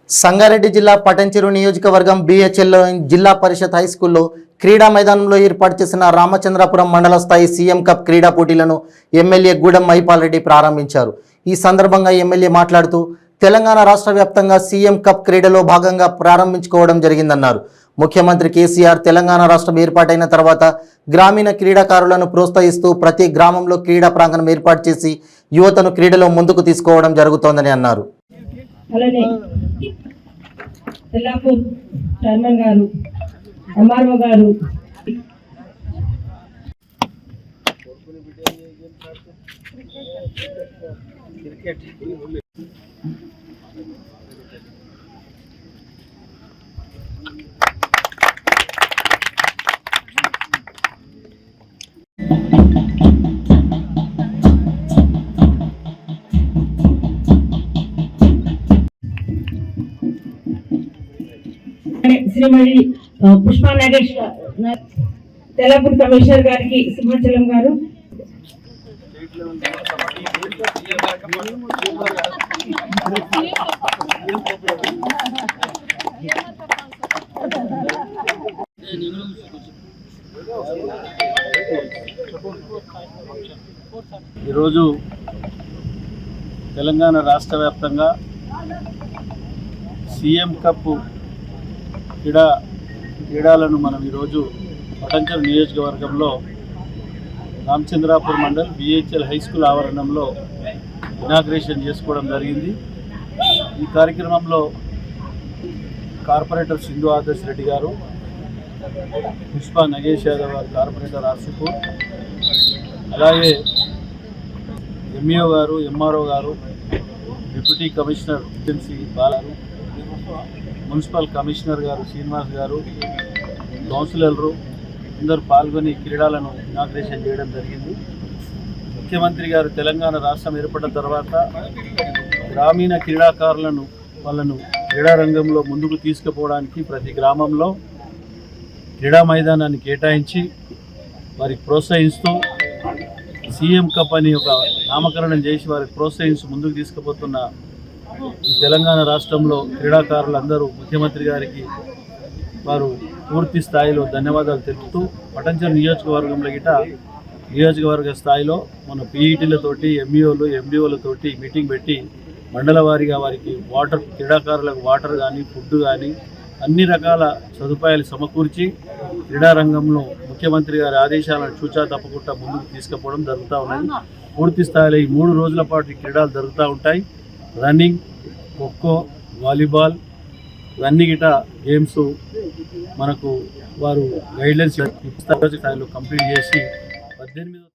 సంగారెడ్డి జిల్లా పటంచెరు నియోజకవర్గం బిహెచ్ఎల్ జిల్లా పరిషత్ హై స్కూల్లో క్రీడా మైదానంలో ఏర్పాటు చేసిన రామచంద్రపురం మండల స్థాయి సీఎం కప్ క్రీడా పోటీలను ఎమ్మెల్యే గూడెం మహిపాల్ రెడ్డి ప్రారంభించారు। ఈ సందర్భంగా ఎమ్మెల్యే మాట్లాడుతూ తెలంగాణ రాష్ట్ర వ్యాప్తంగా సీఎం కప్ క్రీడలో భాగంగా ప్రారంభించుకోవడం జరిగిందన్నారు। ముఖ్యమంత్రి కేసీఆర్ తెలంగాణ రాష్ట్రం ఏర్పాటైన తర్వాత గ్రామీణ క్రీడాకారులను ప్రోత్సహిస్తూ ప్రతి గ్రామంలో క్రీడా ప్రాంగణం ఏర్పాటు చేసి యువతను క్రీడలో ముందుకు తీసుకోవడం జరుగుతోందని అన్నారు। తెల్లాపూర్ చైర్మన్ గారు ఎంఆర్ఓ గారు శ్రీమతి పుష్పా నాగేష్ తెల్లాపూర్ కమిషనర్ గారికి సింహాచలం గారు ఈరోజు తెలంగాణ రాష్ట్ర వ్యాప్తంగా సీఎం కప్ క్రీడలను మనం ఈరోజు పటంచెరు నియోజకవర్గంలో రామచంద్రాపూర్ మండల్ బిహెచ్ఎల్ హై స్కూల్ ఆవరణంలో ఇనాగ్రేషన్ చేసుకోవడం జరిగింది। ఈ కార్యక్రమంలో కార్పొరేటర్ సింధు ఆదర్శ్ రెడ్డి గారు, పుష్పా నగేష్ యాదవ్ గారు కార్పొరేటర్ ఆసిఫూర్, అలాగే ఎంఈఓ గారు, ఎంఆర్ఓ గారు, డిప్యూటీ కమిషనర్ ఏజెన్సీ బాలారు, మున్సిపల్ కమిషనర్ గారు శ్రీనివాస్ గారు, కౌన్సిలర్లు అందరూ పాల్గొని క్రీడలను ఇనాగ్రేషన్ చేయడం జరిగింది। ముఖ్యమంత్రి గారు తెలంగాణ రాష్ట్రం ఏర్పడిన తర్వాత గ్రామీణ క్రీడాకారులను వాళ్ళను క్రీడా రంగంలో ముందుకు తీసుకుపోవడానికి ప్రతి గ్రామంలో క్రీడా మైదానాన్ని కేటాయించి వారికి ప్రోత్సహిస్తూ సీఎం కప్ అని ఒక నామకరణం చేసి వారికి ప్రోత్సహించి ముందుకు తీసుకుపోతున్న ఈ తెలంగాణ రాష్ట్రంలో క్రీడాకారులందరూ ముఖ్యమంత్రి గారికి వారు పూర్తి స్థాయిలో ధన్యవాదాలు తెలుపుతూ పటంచెరు నియోజకవర్గంలో నియోజకవర్గ స్థాయిలో మన పీఈటీలతోటి ఎంఈఓలు ఎండిఓలతోటి మీటింగ్ పెట్టి మండల వారీగా వారికి క్రీడాకారులకు వాటర్ కానీ ఫుడ్ కానీ అన్ని రకాల సదుపాయాలు సమకూర్చి క్రీడారంగంలో ముఖ్యమంత్రి గారి ఆదేశాలను చూచా తప్పకుండా ముందుకు తీసుకుపోవడం జరుగుతూ ఉన్నది। పూర్తి స్థాయిలో ఈ 3 రోజుల పాటు ఈ క్రీడలు జరుగుతూ ఉంటాయి। రన్నింగ్, ఖోఖో, వాలీబాల్ ఇవన్నీ గిట గేమ్స్ మనకు వారు గైడ్లైన్స్ స్థాయిలో కంప్లీట్ చేసి 18